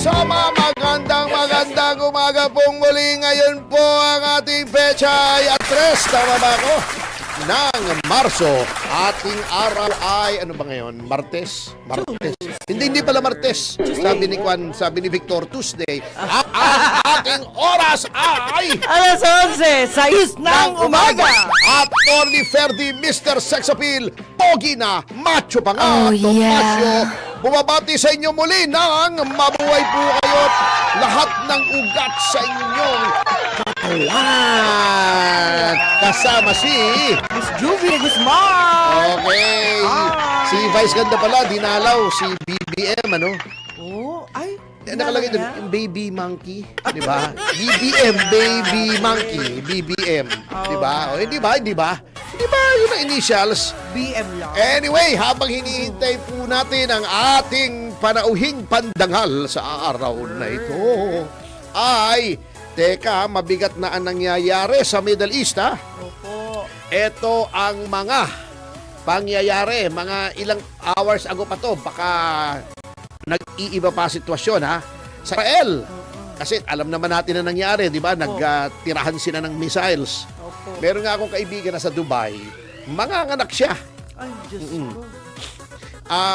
sama, magandang umaga pong muli. Ngayon po ang ating pecha ay 3, tama ba ako? Ng Marso. Ating araw ay, ano ba ngayon? Martes? Hindi pala Martes. Sabi ni Juan, sabi ni Victor, Tuesday. At ang ating oras ay Alas 11, 6 ng umaga. At Tony Ferdi, Mr. Sex Appeal, pogi na, macho pa nga, Oh, yeah. bumabati sa inyo muli ng mabuhay po kayo lahat ng ugat sa inyong katawan. Kasama si Miss Juvie Guzman. Okay. Si Vice Ganda pala, dinalaw si BBM, ano? Oh, ay. Nakalagay doon, yung baby monkey, di ba? BBM, baby monkey, BBM, di ba? O, hindi ba? Di ba yun ang initials? BM lang. Anyway, habang hinihintay po natin ang ating panauhing pandangal sa araw na ito, ay, teka, mabigat na ang nangyayari sa Middle East, ha? Opo. Ito ang mga pangyayari, mga ilang hours ago pa to, baka nag-iiba pa sitwasyon, ha? Sa Israel, kasi alam naman natin na nangyari, di ba? Nagtirahan sila ng missiles. Opo. Meron nga akong kaibigan na sa Dubai, manganganak siya. Ay, Diyos ko.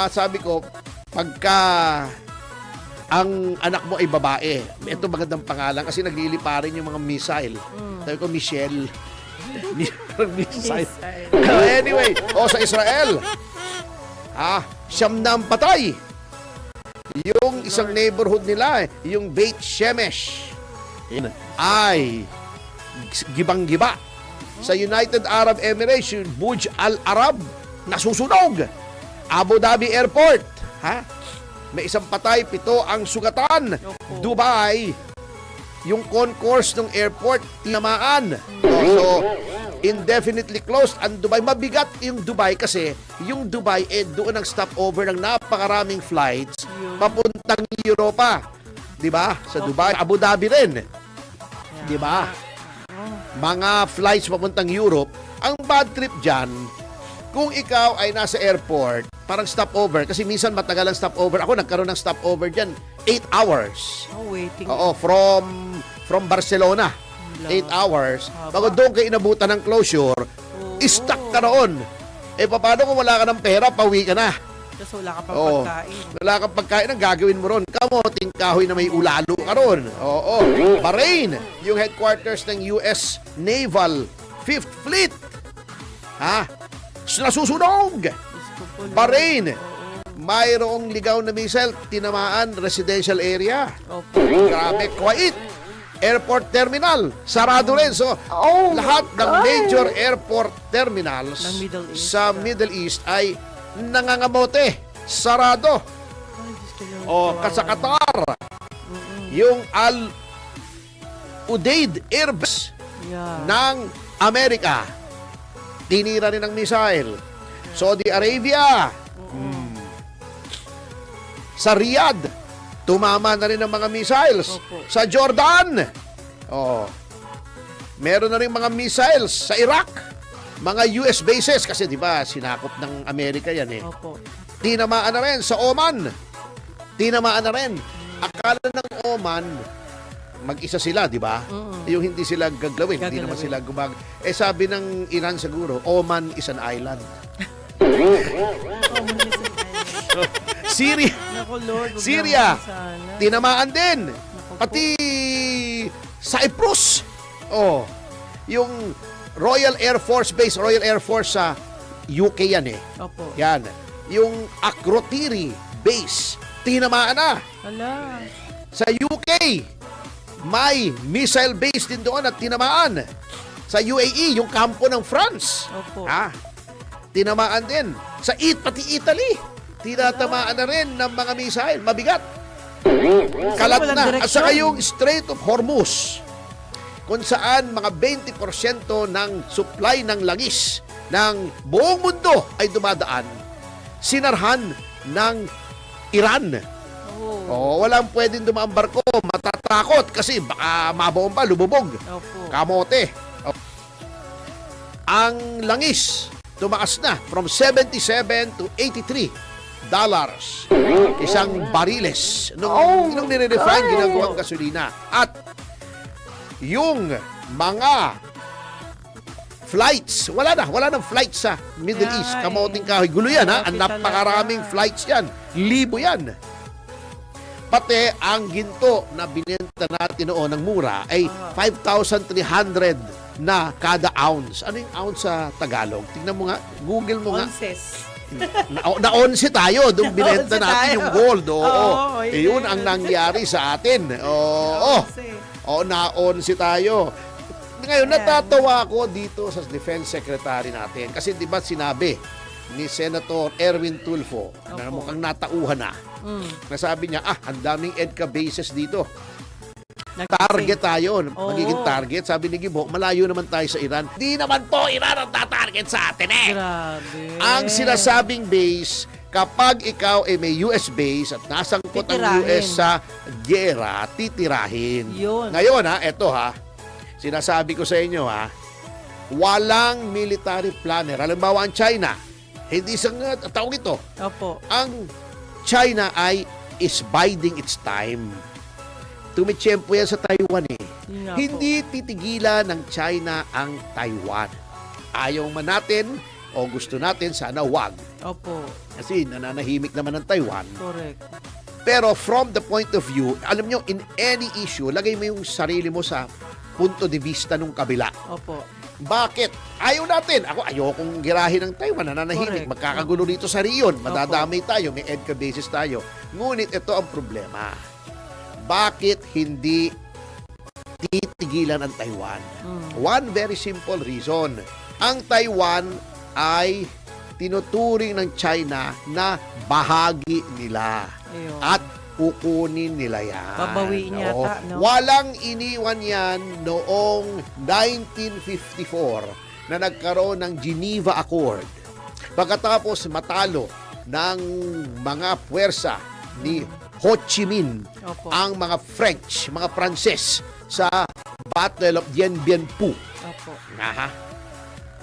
Sabi ko, pagka ang anak mo ay babae, ito magandang pangalan kasi nagliliparin yung mga missile. Sabi ko, Michelle. Missile. Anyway, sa Israel, siyam na ang patay. Yung isang neighborhood nila, yung Beit Shemesh, ay gibang-giba. Sa United Arab Emirates, yung Burj Al Arab, nasusunog. Abu Dhabi Airport, may isang patay, 7 ang sugatan. Dubai, yung concourse ng airport, tinamaan. So, indefinitely closed ang Dubai. Mabigat yung Dubai kasi yung Dubai, doon ang stopover ng napakaraming flights papuntang Europa. Diba? Sa Dubai, Abu Dhabi rin. Diba? Mga flights papuntang Europe. Ang bad trip dyan, kung ikaw ay nasa airport, parang stopover, kasi minsan matagal ang stopover. Ako nagkaroon ng stopover dyan, 8 hours. Oh, waiting. Oo, from Barcelona. 8 hours. Bago doon kayo inabutan ng closure, stuck ka roon. Paano kung wala ka ng pera, pauwi ka na. Tapos wala ka pang pagkain. Wala kang pagkain, ang gagawin mo ron. Kamoting kahoy na may ulalo ka ron. Oo. Bahrain, yung headquarters ng US Naval 5th Fleet. Nasusunog! Bahrain, mayroong ligaw na missile, tinamaan residential area. Grabe, Kuwait. Airport terminal, sarado rin. So, lahat ng major airport terminals sa Middle East ay nangangamote, sarado. Sa Qatar, yung Al Udeid Airbus ng Amerika, tinira rin ng missile. Saudi Arabia, sa Riyadh, tumama na rin ng mga missiles. Sa Jordan, meron na rin mga missiles sa Iraq. Mga US bases, kasi di ba sinakop ng Amerika yan eh. Tinamaan na rin sa Oman. Tinamaan na rin. Akala ng Oman, mag-isa sila, di ba? Yung hindi sila gaglawin, hindi naman sila sabi ng Iran siguro, Oman is an island. Syria, tinamaan din. Pati Cyprus. Yung Royal Air Force Base, Royal Air Force sa UK yan eh. Yan. Yung Akrotiri Base, tinamaan na. Sa UK, may missile base din doon at tinamaan. Sa UAE, yung kampo ng France. Tinamaan din. Sa pati Italy, tinatamaan na rin ng mga missile. Mabigat. Kalat na. At saka yung Strait of Hormuz, kung saan mga 20% ng supply ng langis ng buong mundo ay dumadaan, sinarhan ng Iran. Walang pwedeng dumaan barko. Matatakot kasi baka mabomba, lumubog. Kamote. Ang langis tumaas na from 77 to 83 isang bariles nung nire-refine ginagawang gasolina. At yung mga flights, wala nang flights sa Middle East. Kamoting kahoy. Gulo yan, ha? Ang napakaraming flights yan. Libo yan. Pati ang ginto na binenta natin noon ng mura ay 5,300 na kada ounce. Ano yung ounce sa Tagalog? Tingnan mo nga. Google mo nga. Onces. Na-onse tayo. Doon binenta natin yung gold. Oo. Yun ang nangyari sa atin. Oo. Oo, na-onse tayo. Ngayon, natatawa ako dito sa Defense Secretary natin. Kasi di ba sinabi ni Senator Erwin Tulfo na mukhang natauhan na. Nasabi niya, ang daming EDCA bases dito. Target tayo. Magiging target. Sabi ni Gibo, malayo naman tayo sa Iran. Di naman po Iran ang tatarget sa atin eh. Grabe. Ang sinasabing base, kapag ikaw ay may US base at nasangkot ang US sa gera, titirahin. Yun. Ngayon eto sinasabi ko sa inyo walang military planner. Halimbawa ang China, hindi tawag ito. Opo. Ang China is biding its time. Tumitsyempo yan sa Taiwan eh. Hindi titigilan ng China ang Taiwan. Ayaw man natin o gusto natin, sana wag. Opo. Kasi nananahimik naman ang Taiwan. Correct. Pero from the point of view, alam nyo, in any issue, lagay mo yung sarili mo sa punto de vista nung kabila. Opo. Bakit? Ayaw natin. Ako, ayokong girahin ng Taiwan. Nananahimik. Correct. Magkakagulo dito sa Rion. Madadamay tayo. May EDCA bases tayo. Ngunit ito ang problema. Bakit hindi titigilan ang Taiwan? One very simple reason. Ang Taiwan ay tinuturing ng China na bahagi nila. Ayun. At kukunin nila yan. Babawiin yata, no? Walang iniwan yan noong 1954 na nagkaroon ng Geneva Accord. Pagkatapos matalo ng mga puwersa ni Ho Chi Minh, ang mga French, mga Pranses sa Battle of Dien Bien Phu. Opo.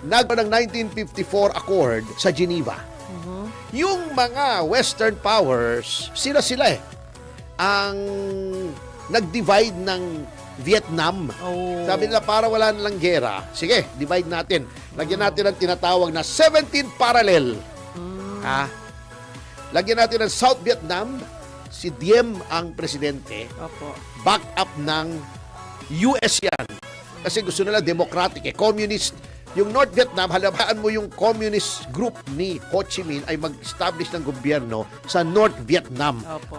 Nagkaroon ng 1954 Accord sa Geneva. Yung mga Western powers, sila ang nag-divide ng Vietnam. Sabi nila, para wala na lang gera, sige, divide natin. Lagyan natin ang tinatawag na 17 parallel. Lagyan natin ng South Vietnam, si Diem ang presidente. Opo. Back up ng US yan. Kasi gusto nila democratic communist. Yung North Vietnam, halabaan mo yung communist group ni Ho Chi Minh ay mag-establish ng gobyerno sa North Vietnam. Opo.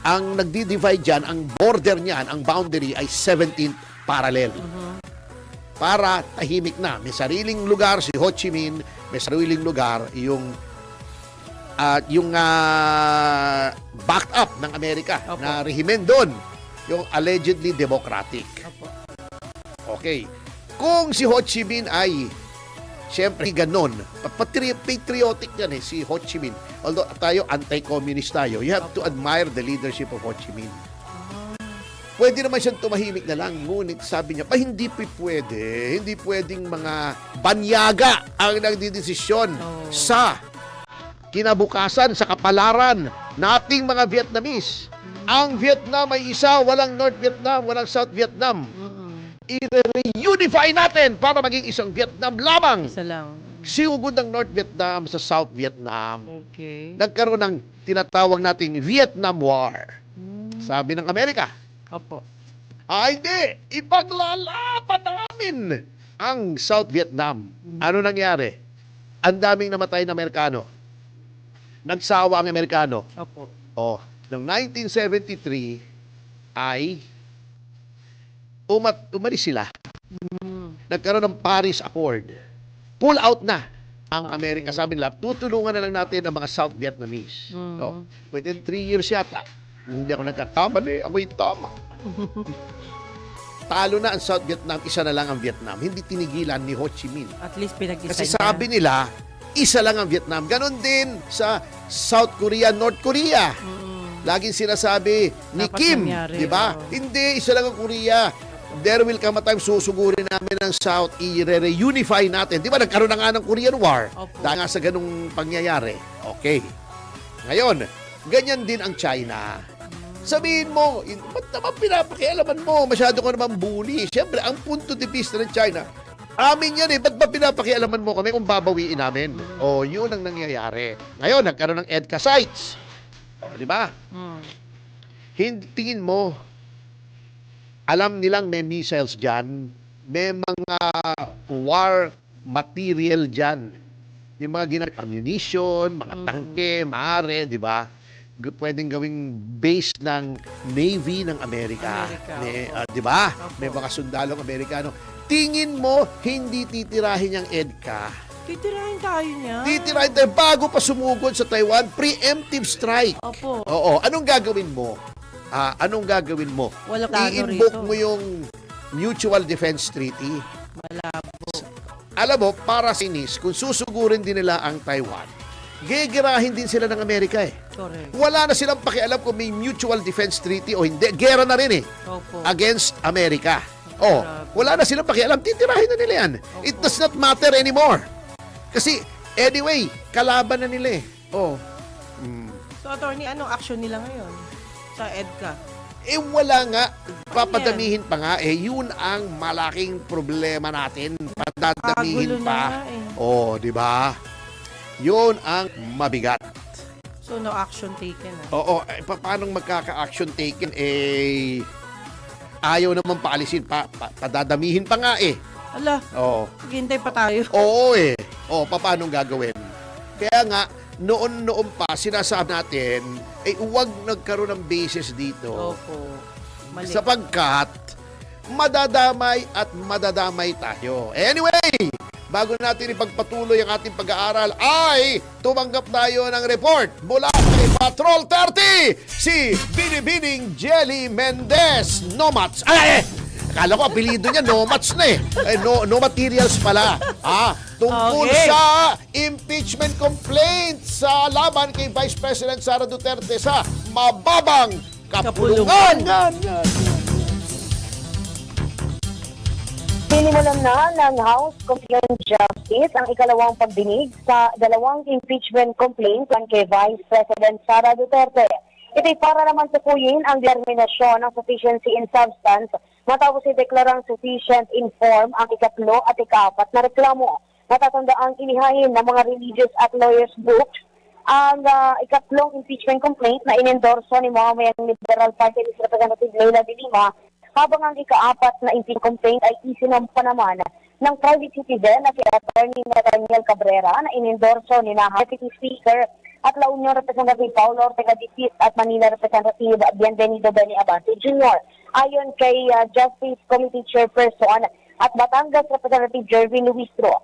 Ang nagdi-divide dyan, ang border niyan, ang boundary ay 17th parallel. Para tahimik na. May sariling lugar si Ho Chi Minh, may sariling lugar yung backed up ng Amerika. Opo. Na rehimen doon, yung allegedly democratic. Opo. Okay. Kung si Ho Chi Minh ay siyempre ganon, patriotic yan si Ho Chi Minh. Although tayo, anti-communist tayo, you have to admire the leadership of Ho Chi Minh. Pwede naman siyang tumahimik na lang, ngunit sabi niya, hindi pwede. Hindi pwedeng mga banyaga ang nagdidesisyon sa kinabukasan, sa kapalaran nating mga Vietnamese. Ang Vietnam ay isa, walang North Vietnam, walang South Vietnam. I-reunify natin para maging isang Vietnam lamang. Isa lang. Siyugod ng North Vietnam sa South Vietnam. Okay. Nagkaroon ng tinatawag nating Vietnam War. Sabi ng Amerika. Opo. Hindi. Ipaglalaban namin ang South Vietnam. Ano nangyari? Ang daming namatay na Amerikano. Nagsawa ang Amerikano. Opo. Noong 1973 ay umalis sila. Nagkaroon ng Paris Accord. Pull out na ang Amerika. Sabi nila, tutulungan na lang natin ang mga South Vietnamese. Within 3 years yata. Hindi ako nagkakamali. Ako'y tama. Talo na ang South Vietnam. Isa na lang ang Vietnam. Hindi tinigilan ni Ho Chi Minh. At least pinag-isa Kasi sabi nila, isa lang ang Vietnam. Ganon din sa South Korea, North Korea. Laging sinasabi ni Dapat Kim, nangyari, di ba? Hindi, isa lang ang Korea. There will come a time, susugurin namin ang South, i-reunify natin. Di ba, nagkaroon na nga ng Korean War. Opo. Dahil nga sa ganung pangyayari. Okay. Ngayon, ganyan din ang China. Sabihin mo, ba't naman pinapakialaman mo? Masyado ko naman bully. Siyempre, ang punto de vista ng China, amin yan eh. Ba't ba pinapakialaman mo kami kung babawiin namin? O, yun ang nangyayari. Ngayon, nagkaroon ng EDCA sites. Di ba? Tingin mo, alam nilang may missiles dyan, may mga war material dyan. Yung mga ginagawa, ammunition, mga tangke, maaari, di ba? Pwedeng gawing base ng Navy ng Amerika. Di ba? May mga sundalong Amerikano. Tingin mo, hindi titirahin yung EDCA? Titirahin tayo niya. Titirahin tayo bago pa sumugod sa Taiwan. Preemptive strike. Opo. Oo. Anong gagawin mo? Anong gagawin mo? Wala plano I-invoke rito. mo yung Mutual Defense Treaty. Malabo. Alam mo, para sa inis, kung susugurin din nila ang Taiwan, gegerahin din sila ng Amerika eh. Correct. Wala na silang pakialam kung may Mutual Defense Treaty o hindi. Gera na rin eh. Opo. Against Amerika. Wala na silang pakialam. Titirahin na nila yan. It does not matter anymore. Kasi, anyway, kalaban na nila eh. So, attorney, anong action nila ngayon sa EDCA? Wala nga. Papadamihin pa nga. Yun ang malaking problema natin. Padadamihin Kagulo pa. na nga Di ba? Yun ang mabigat. So, no action taken. Paano magkaka-action taken? Ayaw naman paalisin. Padadamihin pa nga eh. Ala, hintay pa tayo. Paano gagawin? Kaya nga, noon pa, sinasabi natin, huwag nagkaroon ng bases dito. Opo. Mali. Sapagkat, madadamay at madadamay tayo. Anyway, bago natin ipagpatuloy ang ating pag-aaral, ay tumanggap tayo ng report mula kay Patrol 30, si Binibining Jelly Mendez Nomats. Akala ko apelido niya, Nomats na eh. No materials pala. Tungkol sa impeachment complaint sa laban kay Vice President Sara Duterte sa mababang kapulungan. Sinimulan na ng House Committee on Justice ang ikalawang pagdinig sa dalawang impeachment complaints kay Vice President Sara Duterte. Ito'y para naman tukuyin ang determinasyon ng sufficiency in substance matapos ideklarang sufficient in form ang ikatlo at ikapat na reklamo. Matatandaang inihain ng mga religious at lawyers groups ang ikatlong impeachment complaint na inendorso ni Mamamayang Liberal Party List Representative Leila de Lima, habang ang ikaapat na impeachment complaint ay isinampa naman ng private citizen na si Attorney Nathaniel Cabrera na inendorso ni Deputy Speaker at La Union Representative Paulo Ortega Dipis at Manila Representative Bienvenido Benny Abante Jr. Ayon kay Justice Committee Chairperson at Batangas Representative Jervin Luistro,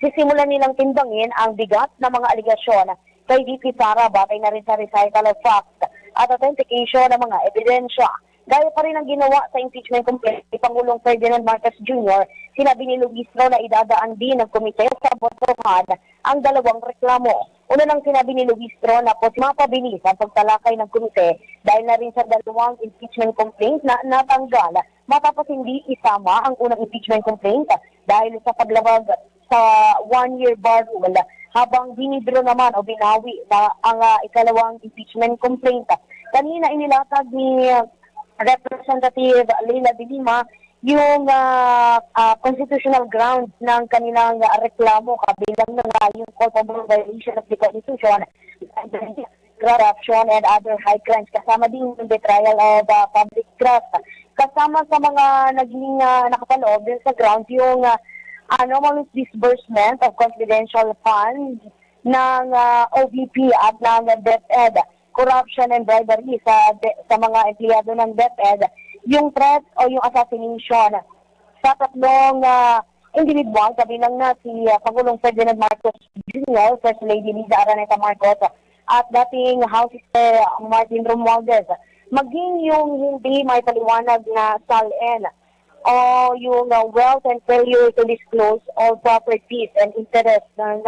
sisimulan nilang timbangin ang bigat ng mga aligasyon kay VP Sara batay na rin sa recital of facts at authentication ng mga ebidensya. Gaya pa rin ang ginawa sa impeachment complaint ni Pangulong Ferdinand Marcos Jr., sinabi ni Luistro na idadaan din ng komite sa botohan ang dalawang reklamo. Una nang sinabi ni Luistro na mapabilis ang pagtalakay ng komite dahil na rin sa dalawang impeachment complaint na natanggal matapos hindi isama ang unang impeachment complaint dahil sa paglabag sa one-year bar rule, habang binidro naman o binawi na ang ikalawang impeachment complaint. Kanina inilatag ni Representative Leila de Lima yung constitutional grounds ng kanilang reklamo, kabilang na nga yung culpable violation of the Constitution, corruption and other high crimes, kasama din yung betrayal of public trust. Kasama sa mga naging nakapaloob din sa grounds yung anomalous disbursement of confidential funds ng OVP at ng DepEd, corruption and bribery sa mga empleyado ng DepEd, yung threat o yung assassination sa tatlong individual, kabilang na si Pangulong Ferdinand Marcos Jr., First Lady Liza Araneta Marcos, at dating House Speaker Martin Romualdez, maging yung hindi may paliwanag na SALN o yung wealth and failure to disclose all properties and interest ng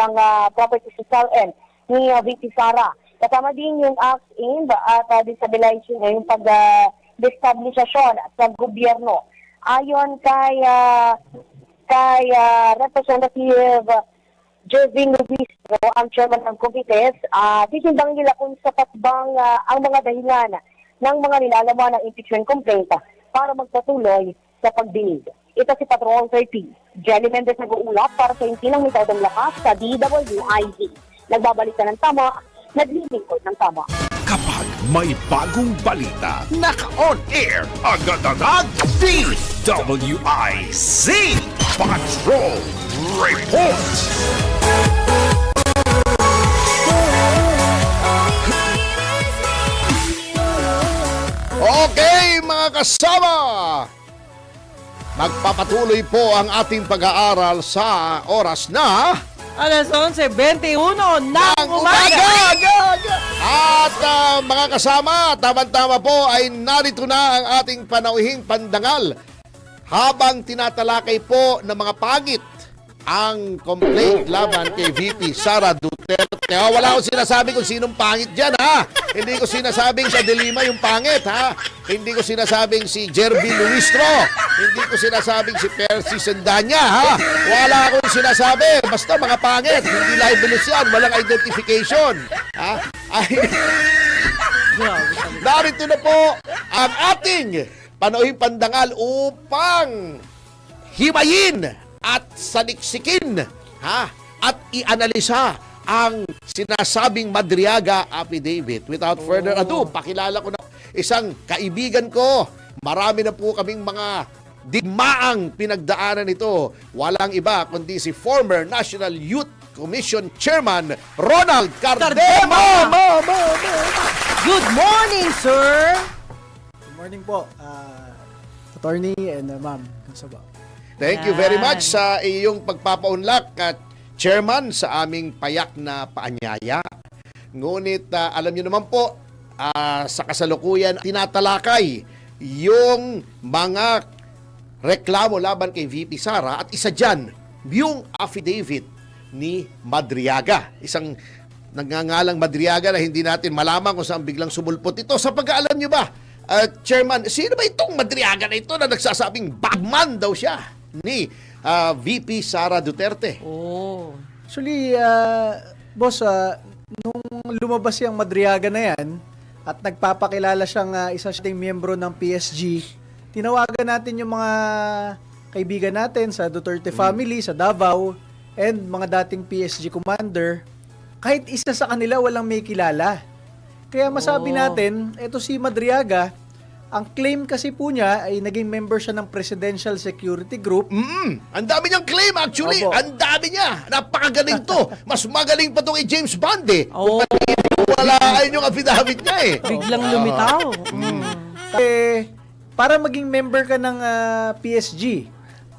properties sa SALN ni VP Sara. Kasama din yung acts aimed at destabilizing yung pag-destabilisasyon sa gobyerno. Ayon kay Representative Jervin Lubistro, ang chairman ng Comites, titimbang nila kung sapat bang ang mga dahilan ng mga nilalaman ng impeachment complaint para magpatuloy sa pagdinig. Ito si Patrol 30. Jelly Mendez nag-uulap para sa intinang mitadong lakas sa DWIZ. Nagbabalik na ng tama, naglilingkod ng tama. Kapag may bagong balita, naka-on air, agad-agad, DWIZ Patrol Report! Okay, mga kasama! Magpapatuloy po ang ating pag-aaral sa oras na Alas 11:21 ng umaga. At mga kasama, tama-tama po ay narito na ang ating panauhing pandangal habang tinatalakay po ng mga pangit ang complaint laban kay VP Sara Duterte. Wala akong sinasabi kung sinong pangit dyan, ha? Hindi ko sinasabing sa Dilima yung pangit, ha? Hindi ko sinasabing si Jervin Lubistro. Hindi ko sinasabing si Percy Sendanya, ha? Wala akong sinasabi. Basta mga pangit. Hindi libelous yan. Walang identification. Ha? Ay, narito na po ang ating panauhing pandangal upang himayin at saliksikin, ha? At ianalisa ang sinasabing Madriaga Affidavit. Without further ado, pakilala ko na isang kaibigan ko. Marami na po kaming mga digmaang pinagdaanan nito. Walang iba kundi si former National Youth Commission Chairman Ronald Cardema. Good morning, sir! Good morning po, attorney and ma'am. Kamusta ba? Thank you very much sa iyong pagpapaunlak at chairman sa aming payak na paanyaya. Ngunit alam niyo naman po, sa kasalukuyan tinatalakay yung mga reklamo laban kay VP Sara at isa dyan, yung affidavit ni Madriaga. Isang nagngangalang Madriaga na hindi natin malaman kung saan biglang sumulpot ito. Sa pag-aalam niyo ba, Chairman, sino ba itong Madriaga na ito na nagsasabing bagman daw siya ni VP Sara Duterte? Oh. Actually, boss, nung lumabas yung Madriaga na yan at nagpapakilala siyang isa siyang miyembro ng PSG, tinawagan natin yung mga kaibigan natin sa Duterte family, sa Davao, and mga dating PSG commander. Kahit isa sa kanila walang may kilala. Kaya masabi natin, eto si Madriaga, ang claim kasi po niya ay naging member siya ng Presidential Security Group. Ang dami niyang claim actually. Opo. Ang dami niya. Napakagaling to. Mas magaling pa itong James Bond eh. Oh, Walaan yung affidavit niya eh. biglang lumitaw. Para maging member ka ng PSG,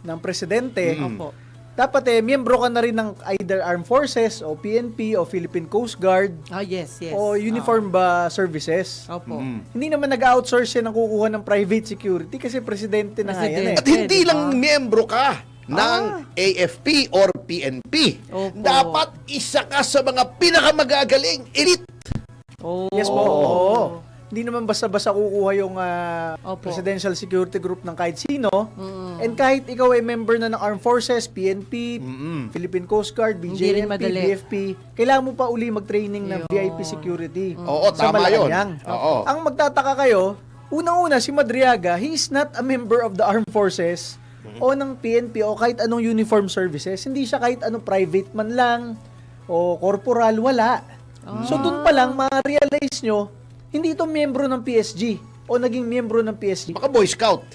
ng presidente, Opo. dapat miyembro ka na rin ng either Armed Forces o PNP o Philippine Coast Guard Ah, yes. o uniform ba services. Opo. Hindi naman nag-outsource yan ng kukuha ng private security kasi presidente na nga yan eh. At hindi lang miyembro ka ng AFP or PNP. Opo. Dapat isa ka sa mga pinakamagagaling elite. Oh. Yes po. Oo. Hindi naman basta-basta kukuha yung Opo. Presidential Security Group ng kahit sino. And kahit ikaw ay member na ng Armed Forces, PNP, Philippine Coast Guard, Hindi rin BJMP, madali. BFP, kailangan mo pa uli mag-training ng Yun. VIP security. Oo, sa tama yun. Malacanang. Oo. Ang magtataka kayo, unang-una si Madriaga, he is not a member of the Armed Forces o ng PNP o kahit anong uniform services. Hindi siya kahit anong private man lang o corporal, wala. So doon pa lang, ma-realize nyo, hindi ito miyembro ng PSG o naging miyembro ng PSG. Baka Boy Scout.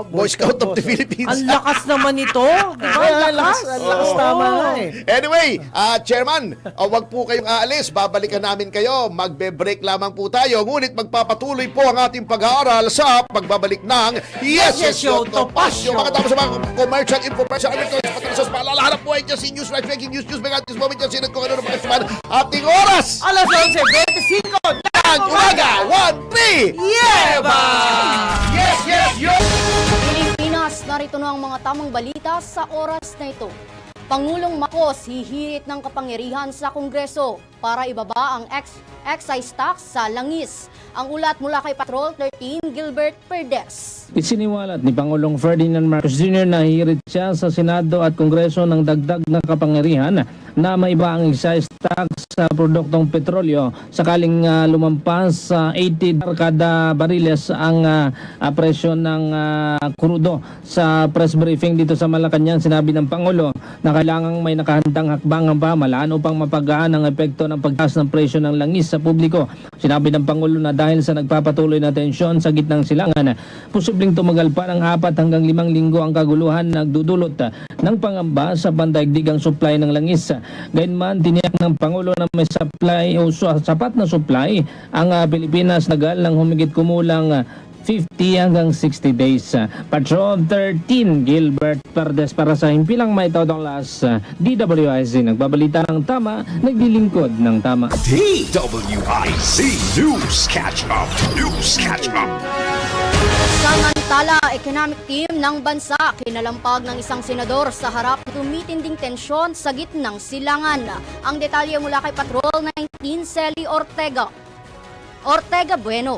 Boy Scout of the Philippines. Ang lakas naman ito. Di ba? Ang lakas. Ang lakas tama nga eh. Anyway, Chairman, wag po kayong aalis. Babalikan namin kayo. Magbe-break lamang po tayo. Ngunit magpapatuloy po ang ating pag-aaral sa pagbabalik ng Yes, Yes, Yo, Topasyo. Makatapos sa mga commercial information, patrasos, paalala po ay dyan si News Right, Breaking News, Megat, News Moment, dyan sinad ko ano na pagkasiman. Ating oras! Alas 11:25 Ang umaga! 1-3! Yeba! Yes, yes, yo! Pilipinas, narito na ang mga tamang balita sa oras na ito. Pangulong Marcos hihirit ng kapangyarihan sa Kongreso para ibaba ang excise tax sa langis. Ang ulat mula kay Patrol 13, Gilbert Perdes. Isiniwalat ni Pangulong Ferdinand Marcos Jr. na hihirit siya sa Senado at Kongreso ng dagdag na kapangyarihan na maiba ang excise tax sa produktong petrolyo sakaling lumampas sa 80 kada bariles ang presyo ng krudo. Sa press briefing dito sa Malacanang, sinabi ng Pangulo na kailangang may nakahandang hakbang ang pamahalaan upang mapagaan ang epekto ng pagtaas ng presyo ng langis sa publiko. Sinabi ng Pangulo na dahil sa nagpapatuloy na tensyon sa gitnang silangan, posibleng tumagal pa ng 4 hanggang 5 linggo ang kaguluhan na nagdudulot ng pangamba sa pandaigdigang supply ng langis. Gayunman, tiniyak ng Pangulo na may supply o sapat na supply ang Pilipinas nagal ng humigit kumulang 50 hanggang 60 days. Patrol 13, Gilbert Perdes para sa Himpilang May Todong Las, DWIZ. Nagbabalita ng tama, naglilingkod ng tama. DWIZ News Catch Up. News Catch Up. Samantala, economic team ng bansa kinalampag ng isang senador sa harap ng tumitinding tensyon sa gitnang silangan. Ang detalye mula kay Patrol 19, Celi Ortega. Ortega Bueno.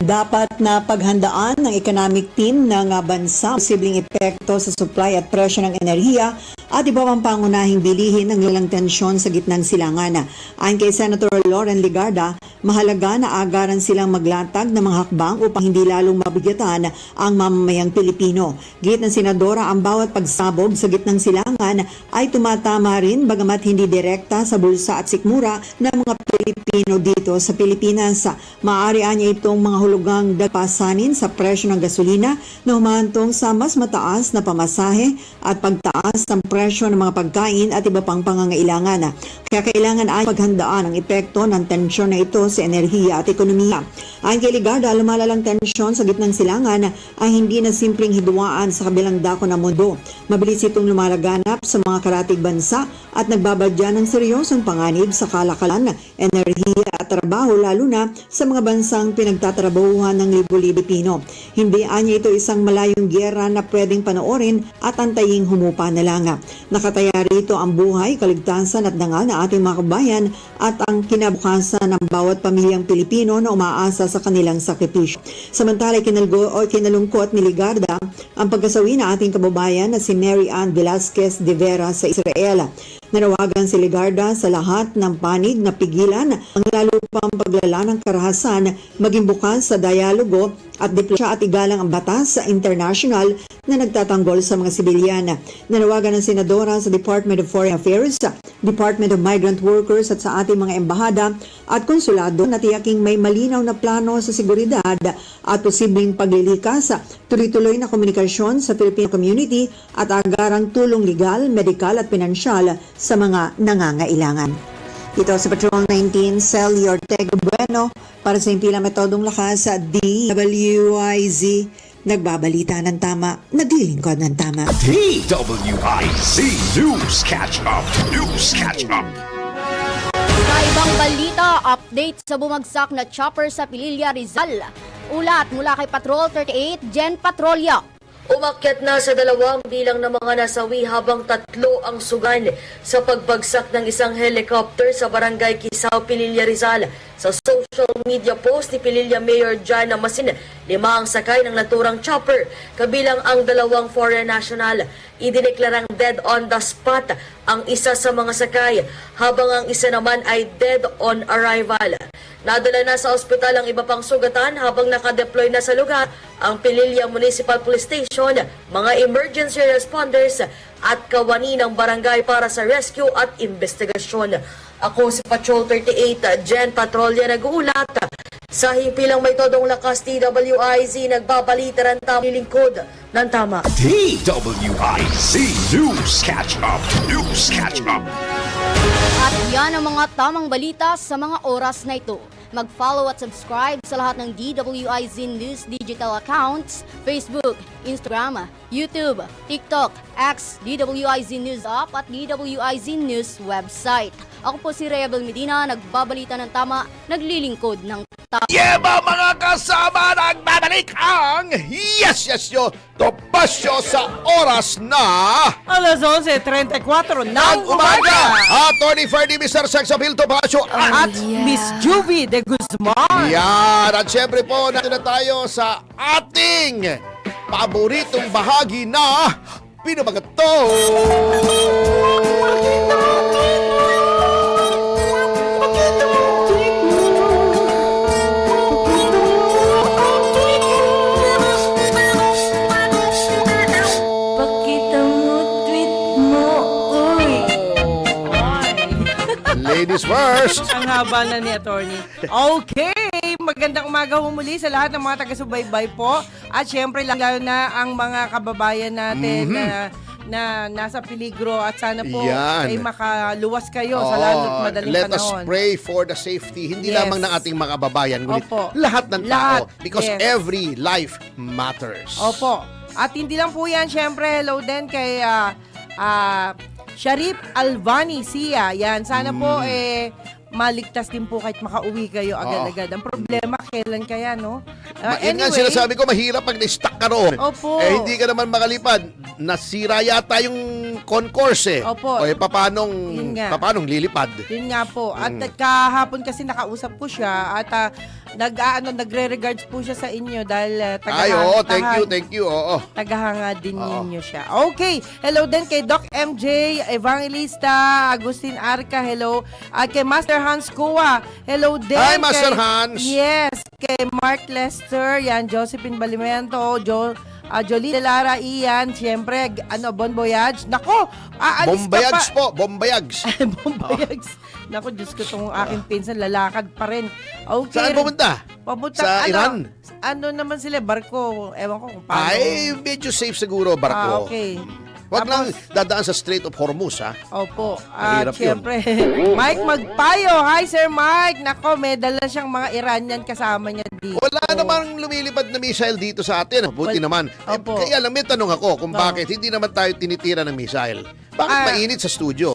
Dapat na paghandaan ng economic team ng bansa posibleng epekto sa supply at presyo ng enerhiya at iba pang pangunahing bilihin ng lalang tensyon sa gitnang silangan. Ayon kay Senator Loren Legarda, mahalaga na agaran silang maglatag ng mga hakbang upang hindi lalong mabigyatan ang mamamayang Pilipino. Git ng senadora, ang bawat pagsabog sa gitnang silangan ay tumatama rin bagamat hindi direkta sa bulsa at sikmura ng mga Pilipino dito sa Pilipinas. Maaari niya itong mga hulugang dagpasanin sa presyo ng gasolina na humahantong sa mas mataas na pamasahe at pagtaas ng presyo ng mga pagkain at iba pang pangangailangan. Kaya kailangan ay paghandaan ang epekto ng tensyon na ito sa enerhiya at ekonomiya. Ayon kay Legarda, lumalalang tensyon sa gitnang silangan ay hindi na simpleng hidwaan sa kabilang dako ng mundo. Mabilis itong lumalaganap sa mga karatig bansa at nagbabadya ng seryosong panganib sa kalakalan, enerhiya at trabaho, lalo na sa mga bansang pinagtatrabahuhan ng libo-libo Pino. Hindi anya ito isang malayong gyera na pwedeng panoorin at antaying humupa na lang. Nakataya rito ang buhay, kaligtasan at dangal na ating mga kabayan at ang kinabukasan ng bawat pamilyang Pilipino na umaasa sa kanilang sakripisyo. Samantala, kinalungkot ni Legarda ang pagkasawi na ating kababayan na si Mary Ann Velasquez de Vera sa Israel. Nanawagan si Legarda sa lahat ng panig na pigilan ang lalo pang paglala ng karahasan, maging bukas sa dialogo at diplomasya at igalang ang batas sa international na nagtatanggol sa mga sibilyan. Nanawagan ng senadora sa Department of Foreign Affairs, Department of Migrant Workers at sa ating mga embahada at konsulado na tiyaking may malinaw na plano sa seguridad at posibleng paglilikas, tuloy-tuloy na komunikasyon sa Filipino community at agarang tulong legal, medikal at pinansyal sa mga nangangailangan. Ito sa Patrol 19, Celi Ortega Bueno para sa Himpilang Metodong Lakas sa DWIZ. Nagbabalita ng tama, naglilingkod ng tama. DWIZ News Catch Up. News Catch Up. Sa ibang balita, update sa bumagsak na chopper sa Pililla, Rizal. Ulat mula kay Patrol 38, Jen Patrolya. Umakyat na sa 2 bilang ng mga nasawi habang 3 ang sugan sa pagbagsak ng isang helicopter sa Barangay Kisaw, Pililla, Rizal. Sa social media post ni Pililla Mayor Jana Masin, 5 ang sakay ng naturang chopper, kabilang ang 2 foreign national. Idineklarang dead on the spot ang isa sa mga sakay, habang ang isa naman ay dead on arrival. Nadala na sa ospital ang iba pang sugatan habang nakadeploy na sa lugar ang Pililla Municipal Police Station, mga emergency responders at kawani ng barangay para sa rescue at investigasyon. Ako si Patrol 38, Jen Patrolya, nag-uulat. Sa Himpilang May Todong Lakas, DWIZ, nagbabalita ng tama, lingkod ng tama. DWIZ News Catch Up. News Catch Up. At yan ang mga tamang balita sa mga oras na ito. Mag-follow at subscribe sa lahat ng DWIZ News digital accounts, Facebook, Instagram, YouTube, TikTok, X, DWIZ News App at DWIZ News website. Ako po si Rebel Medina, nagbabalita ng tama, naglilingkod ng tama. Yeba mga kasama, nagbabalik ang Yes Yo Topasyo sa oras na Alas 11:34 ng umaga. Attorney Ferdy, Mr. Sexapil Topasyo at Miss Juvie de Guzman. yan. At syempre po, nandito na tayo sa ating paboritong bahagi na Pinabagato. Ladies first. Ang haba na ni attorney. Okay, magandang umaga ho muli sa lahat ng mga taga-subaybay po. At syempre, lalo na ang mga kababayan natin na nasa peligro at sana po Yan. ay makaluwas kayo sa lalo't madaling let panahon. us pray for the safety, hindi Yes. lamang ng ating mga kababayan, ngunit Opo. lahat ng tao. Lahat. Because Yes. every life matters. Opo. At hindi lang po yan, syempre, hello din kay Sharif Alvani Sia. Yan, sana po maligtas din po kahit makauwi kayo agad-agad. Ang problema, kailan kaya, no? Yun nga sinasabi ko, mahirap pag na-stuck ka roon. Opo. Hindi ka naman makalipad. Nasira yata yung concourse Opo. O Yun nga. papanong lilipad? Yun nga po. At kahapon kasi nakausap ko siya at nagre-regards po siya sa inyo dahil Thank you. Oo. tagahanga din ninyo siya. Okay. Hello din kay Doc MJ, Evangelista, Agustin Arca, hello. At kay Master Hans Kua, hello din. Hi, Master Hans. Yes. Kay Mark Lester, yan, Josephine Balimento, Jolie Lara, Ian, siyempre, Bon Voyage. Nako, aalis Bombayags ka pa. po, bombayags. Bombayags. Nako, Diyos ko, itong aking pinsan, lalakad pa rin. Okay. Saan pumunta? Papunta, Sa Iran? Ano naman sila, barko. Ewan ko kung paano. Ay, medyo safe siguro, barko. Okay. Huwag lang Tapos, dadaan sa Strait of Hormuz, ha? Opo. Mahirap At syempre, Mike Magpayo. Hi, Sir Mike. Nako, may dala siyang mga Iranian kasama niya dito. Wala namang lumilipad na missile dito sa atin. Buti naman. Opo. Kaya lang, may tanong ako kung bakit hindi naman tayo tinitira ng missile. Bakit mainit sa studio?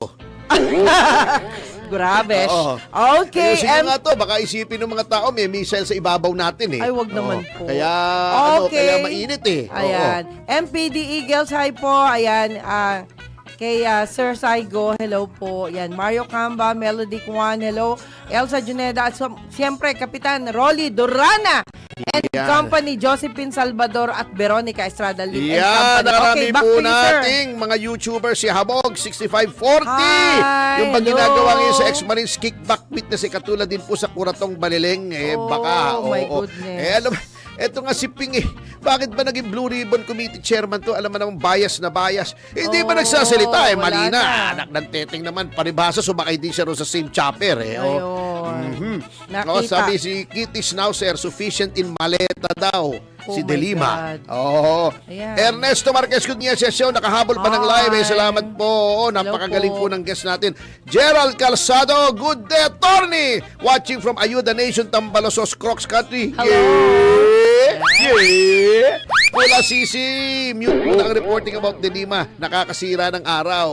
Grabe. Oo. Okay. Ayusin nga to, baka isipin ng mga tao may missile sa ibabaw natin Ay, wag naman po. Kaya, Okay. kaya mainit eh. Ayan. MPD Eagles, hi po. Ayan. Kay Sir Saigo, hello po. Ayan. Mario Camba, Melody Kwan, hello. Elsa Juneda. At siyempre, Kapitan Rolly Durana. And Yan. company, Josephine Salvador at Veronica Estrada Lim and Yan, company. narami back po to you, sir. nating mga YouTubers, si Habog 6540. Hi, Yung pag hello. ginagawa ngayon sa ex-Marines kickback witness, katulad din po sa Kuratong Balileng, baka. Oh, my goodness. Alam, eto nga si Ping bakit ba naging Blue Ribbon Committee Chairman to? Alam mo namang bias na bias. Hindi ba nagsasalita? wala Mali na. na. Anak ng teteng naman, paribasa, sumakay din siya ro sa same chopper. Ayun. Nakita. Sabi si Kitty Schnauzer, sufficient in maleta daw. Oh Si my Delima. God. Oo. Ayan. Ernesto Marquez Gutierrez, nakahabol pa ng live. Hi. Salamat po. Napakagaling Hello po. po ng guest natin. Gerald Calzado, good day, attorney. Watching from Ayuda Nation, Tambalosos, Crocs Country. Hello. Yeah. Mula Sisi, mute muna ang reporting about Delima. Nakakasira ng araw.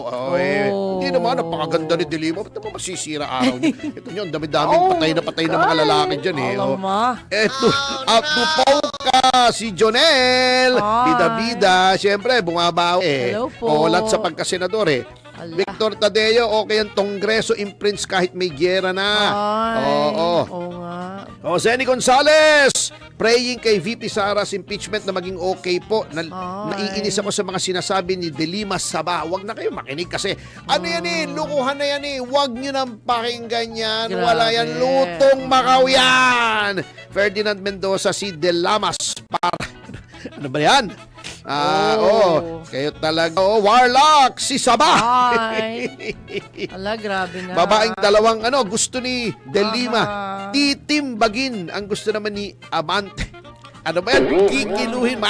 Hindi naman, napakaganda ni Delima. Ba't naman masisira araw niya? Ito niyo, ang dami-daming patay na mga lalaki dyan eh. Alam mo. Eto, at Tupauka, si Jonel, Hi. bida-bida, siyempre, bumabaw Hello po. Olat sa pagkasenador Ala. Victor Tadeo, okay ang Tongreso imprints kahit may giyera na. Ay. Oo. Oo nga. Zenny Gonzales, praying kay VP Sara's impeachment na maging okay po. Naiinis ako sa mga sinasabi ni Delima Saba. Huwag na kayo makinig kasi ano yan lukuhan na yan Huwag nyo nang pakinggan yan. Grabe. Wala yan, lutong Macau yan. Ferdinand Mendoza, si Delamas para ano ba yan? Kayo talaga. Warlock, si Saba. Ay. Ala, grabe na. Babaeng dalawang gusto ni Delima. Aha. Titimbagin ang gusto naman ni Amante. Ano ba yan? Kikiluhin.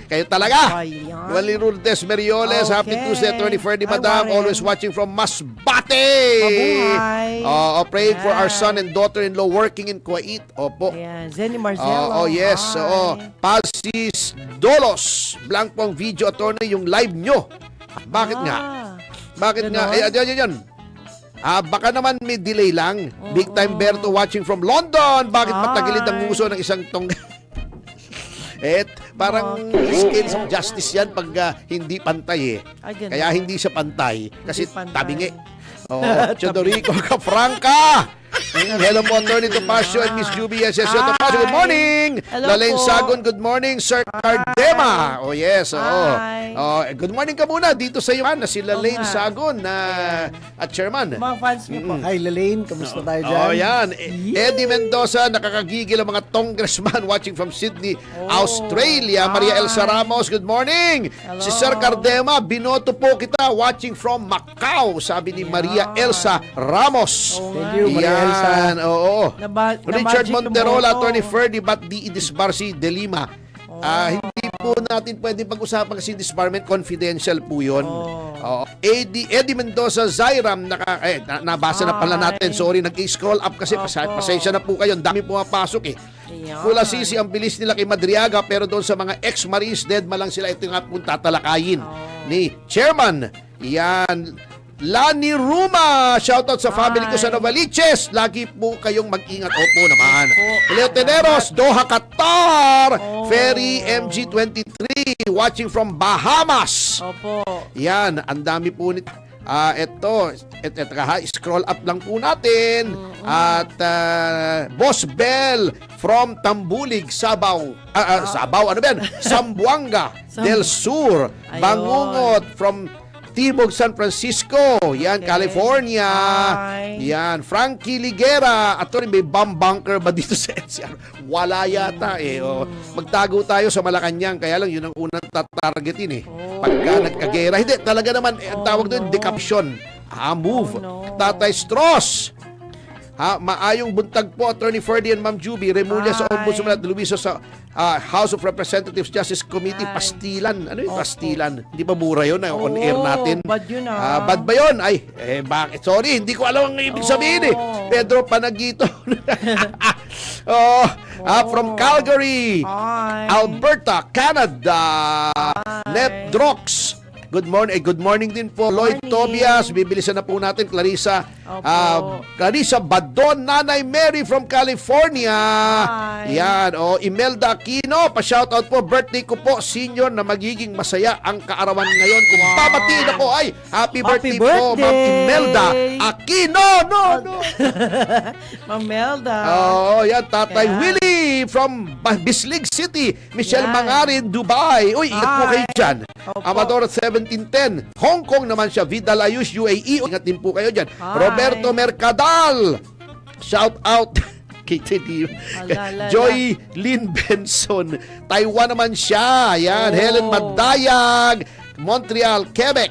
Kayo talaga. Ayan. Wally Lourdes Merioles. Happy Okay. Tuesday, 24 Hi, Madam. Warren. Always watching from Masbate. Mabuhay. Praying for our Yan. son and daughter-in-law working in Kuwait. Opo. Ayan. Zenny Marcelo. Yes. Hi. Palsis Dolos. Blank pong video attorney yung live nyo. Bakit nga? Bakit nga? Ganon? Yan. Baka naman may delay lang. Big time Berto watching from London. Bakit matagilid ang nguso ng isang tong... parang scales of justice yan pag hindi pantay Ay, ganun. Kaya hindi siya pantay. Kasi Hindi pantay. tabingi. Chodorico Capranca. Hello po, Attorney Topacio and Miss Juby. Yes, yes, Hi. Topacio. Good morning. Hello Lalaine po. Sagon, good morning. Sir Cardema. Oh, yes. Hi. Good morning ka muna dito sa iyo, na si Lalaine nga. Sagon at chairman. Mga fans niyo po. Hi, Lalaine. Kamusta tayo dyan? Oh, yan. Eddie Mendoza, nakakagigil ang mga congressman watching from Sydney, Australia. Maria Elsa Ramos, good morning. Hello. Si Sir Cardema, binoto po kita watching from Macau, sabi ni Maria Elsa Ramos. Thank you, Maria Elsa. Yan, oo. Richard Magic Monterola, Moto. Attorney Ferdy, ba't di i-disbarsi de Lima? Hindi po natin pwede pag-usapan kasi disbarment confidential po yun. Eddie Mendoza, Zyram, nabasa na pala natin. Sorry, nag-scroll up kasi. Pasensya na po kayo. Ang dami pumapasok eh. Ayan. Pula sisi ang bilis nila kay Madriaga, pero doon sa mga ex-Marines, dead ma lang sila. Ito nga po tatalakayin ni Chairman. Yan. Lani Ruma, shoutout sa family ko sa Novaliches. Lagi po kayong mag-ingat. Opo naman. Leo Teneros, Doha, Qatar. Ferry MG23, watching from Bahamas. Opo. Yan, ang dami po nito. Ito, scroll up lang po natin. At Boss Bell from Tambulig, Sabaw. Sabaw, ano ba yan? Sambuanga del Sur. Ayun. Bangungot from Timog, San Francisco. Yan, California. Hi. Yan, Frankie Ligera. At may bomb bunker ba dito sa NCR? Wala yata eh. Magtago tayo sa Malacanang. Kaya lang, yun ang unang tatargetin eh. Pagka nagkagera. Hindi, talaga naman, ang tawag doon, decaption. Move. Tatay Strauss. Maayong buntag po, Attorney Ferdy and Ma'am Juby. Remulla sa Ombudsman at Luiso sa House of Representatives Justice Committee. Pastilan. Ano yung pastilan? Hindi ba mura yun? On air natin. Bad yun Bad ba yun? Ay, bakit? Sorry, hindi ko alam ang ibig sabihin eh. Pedro Panagito. From Calgary, Hi. Alberta, Canada. Nep Drox. Good morning din po. Lloyd Tobias, bibilisan na po natin. Clarissa Badon, Nanay Mary from California. Hi. Yan, Imelda Aquino, pa-shoutout po. Birthday ko po, senior, na magiging masaya ang kaarawan ngayon. Kung babatiin ako, ay happy birthday po, Ma'am Imelda Aquino. No. Ma'am Melda. Yan, Tatay Willie from Bislig City. Michelle Yan. Mangarin, Dubai. Uy, ingat po Hi. kayo dyan. Opo. Amador 1710. Hong Kong naman siya. Vidal Ayush, UAE. Ingat din po kayo dyan. Hi. Roberto Mercadal. Shout out kay Teddy. Alala. Joy Lynn Benson. Taiwan naman siya. Yan. Helen Madayag. Montreal, Quebec.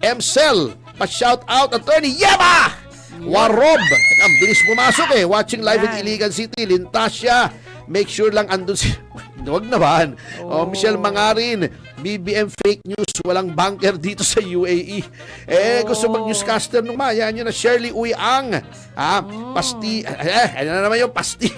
MCEL. Pa-shout out. Attorney Yema! Warob. Ang bilis pumasok eh. Watching live in Iligan City. Lintasya. Make sure lang andun si... Huwag naman. Michelle Mangarin. BBM fake news. Walang bunker dito sa UAE. Gusto mag-newscaster nung yan yun na Shirley Uyang. Ano na naman yung pasti?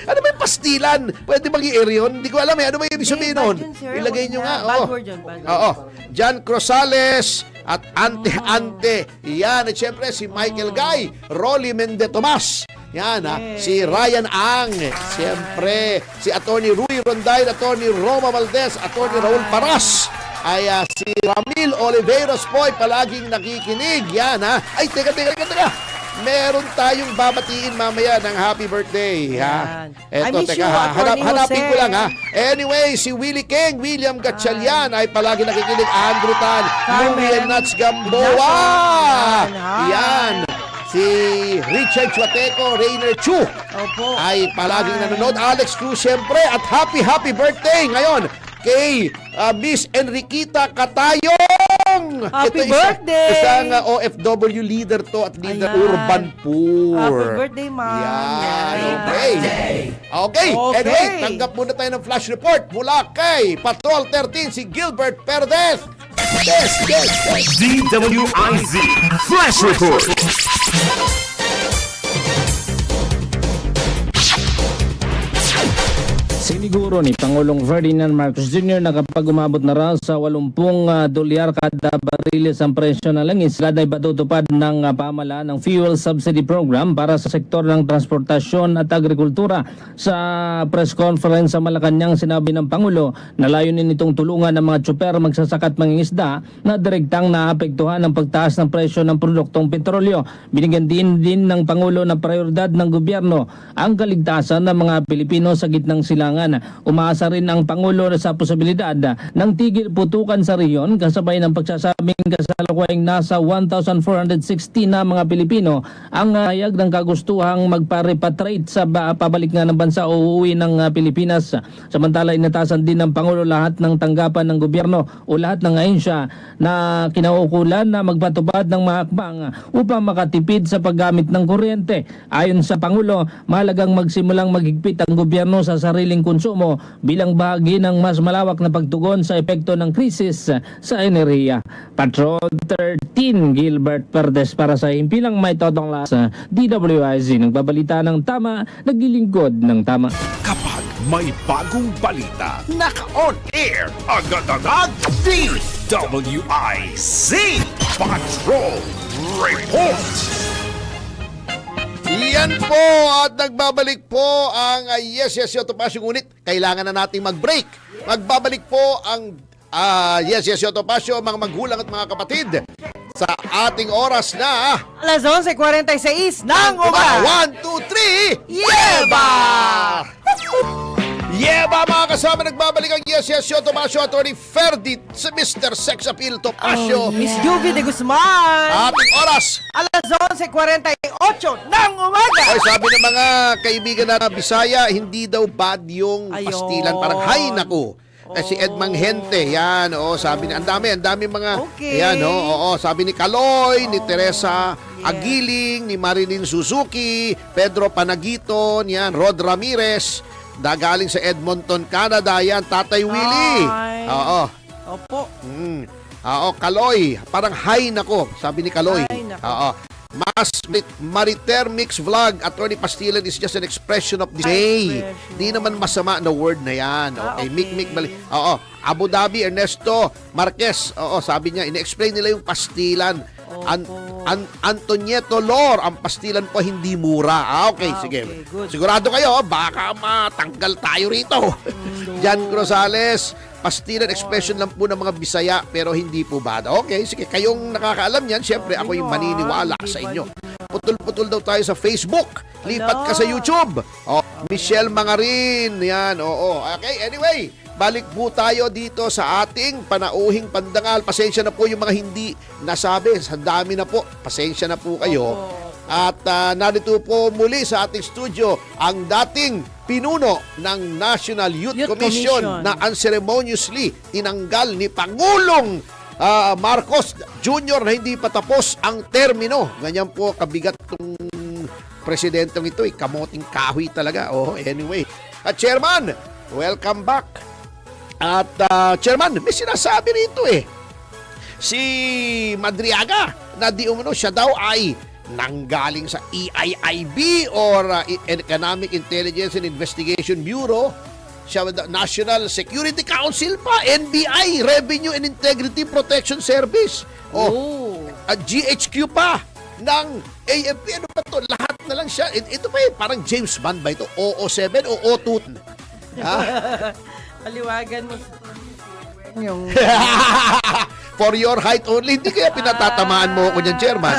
Ano ba yung pastilan? Pwede bang i-air yun? Hindi ko alam eh. Ano ba yung ibig sabihin nun? bad yun, sir. Ilagay nyo nga. Bad word yun, bad word. Oo. Jan Crosales at Ante. Yan. At syempre si Michael Guy. Rolly Mende Tomas. Yan si Ryan Ang. Siyempre, si Attorney Rui Ronday, Attorney Roma Valdez, Attorney Raul Paras. Ay si Ramil Oliveros po ay palaging nakikinig. Yan Ay, teka. Meron tayong babatiin mamaya ng happy birthday. Yan. I Eto, miss teka you, Attorney hanapin Jose. ko lang Anyway, si Willie King, William Gatchalian ay palagi nakikinig. Andrew Tan, Louie and Nuts Gamboa. Yan. Si Richard Chuateco, Rainer Chu Opo. ay palaging nanonood. Alex Cruz, syempre. At happy birthday ngayon kay Miss Enriquita Catayong. Happy birthday! Isang OFW leader to at leader Ayan. urban poor. Happy birthday, ma'am. Yan. Yan. Okay. Okay. Anyway, tanggap muna tayo ng flash report mula kay Patrol 13, si Gilbert Perdez. Yes. DWIZ Flash Report. Si Siniguro ni Pangulong Ferdinand Marcos Jr. na kapag umabot na raw sa 80 dolyar kada bariles ang presyo ng langis, agad ay patutupad ng pamahalaan ng fuel subsidy program para sa sektor ng transportasyon at agrikultura. Sa press conference sa Malacanang, sinabi ng Pangulo na layunin nitong tulungan ng mga tsuper, magsasaka at mangingisda na direktang naapektuhan ng pagtaas ng presyo ng produktong petrolyo. Binigyan din ng Pangulo na prioridad ng gobyerno ang kaligtasan ng mga Pilipino sa gitnang silangan. Umaasa rin ang Pangulo sa posibilidad ng tigil putukan sa riyon kasabay ng pagsasabing kasalukuyang nasa 1,460 na mga Pilipino ang hayag ng kagustuhang magpa-repatriate sa pabalik nga ng bansa o uuwi ng Pilipinas. Samantala, inatasan din ng Pangulo lahat ng tanggapan ng gobyerno o lahat ng ahensya na kinaukulan na magpatupad ng mga hakbang upang makatipid sa paggamit ng kuryente. Ayon sa Pangulo, mahalagang magsimulang maghigpit ang gobyerno sa sariling konsumo bilang bahagi ng mas malawak na pagtugon sa epekto ng krisis sa enerhiya. Patrol 13, Gilbert Perdes para sa Himpilang May Totong La sa DWIZ. Nagbabalita ng tama, naglilingkod ng tama. Kapag may bagong balita, naka-on air, agad-agad, DWIZ Patrol Report. Yan po at nagbabalik po ang Yes, Yes, Yoto Pasyo. Ngunit kailangan na nating mag-break. Magbabalik po ang Yes, Yes, Yoto Pasyo, mga magulang at mga kapatid sa ating oras na Alas 11:46 ng umaga. 1, 2, 3 Yeba! Yeba mga kasama, nagbabalik ang Yes, Yes, Yoto Pasyo. Attorney Ferdi, si Mr. Sex Appeal Topacio. Miss Juvie de Guzman. Ating oras. Alas 11:48 ng umaga. Ay, sabi ng mga kaibigan na Bisaya, hindi daw bad yung Ayun. pastilan. Parang, hay naku. Si Edmang Hente, yan, sabi ni, ang dami mga, Okay. yan, sabi ni Kaloy, ni Teresa Agiling, ni Marilyn Suzuki, Pedro Panagiton, yan, Rod Ramirez, galing sa Edmonton, Canada, yan, Tatay Willie. Ay. Opo. Kaloy, parang hay nako, sabi ni Kaloy. Hay nako. Mas Mariter Mix Vlog, Attorney Pastilan is just an expression of dismay. Di naman masama na word na yan. Okay, Mik Bali. Abu Dhabi, Ernesto Marquez. Sabi niya, ine-explain nila yung pastilan. Antonieto Lor, ang pastilan po hindi mura. Okay, sige. good. Sigurado kayo, baka matanggal tayo rito. Jan Rosales, pastilan expression lang po ng mga Bisaya pero hindi po bad. Okay, sige, kayong nakakaalam yan, syempre ako yung maniniwala sa inyo. Putol-putol daw tayo sa Facebook. Lipat ka sa YouTube. Michelle Mangarin, yan, Okay, anyway, balik po tayo dito sa ating panauhing pandangal. Pasensya na po yung mga hindi nasabi. Sa dami na po. Pasensya na po kayo. At narito po muli sa ating studio ang dating pinuno ng National Youth Commission na unceremoniously tinanggal ni Pangulong Marcos Jr. na hindi pa tapos ang termino. Ganyan po kabigat itong presidentong ito. Kamoting kahoy talaga. Anyway. At Chairman, welcome back. At Chairman, may sinasabi rito si Madriaga na di umano siya daw ay nanggaling sa EIIB or Economic Intelligence and Investigation Bureau, siya National Security Council pa, NBI, Revenue and Integrity Protection Service, GHQ pa ng AFP. Ano ba to? Lahat na lang siya. Ito pa parang James Bond ba ito? 007 o O2? Paliwagan mo. Yung For your height only. Hindi kaya pinatatamaan mo ako niyan, Chairman.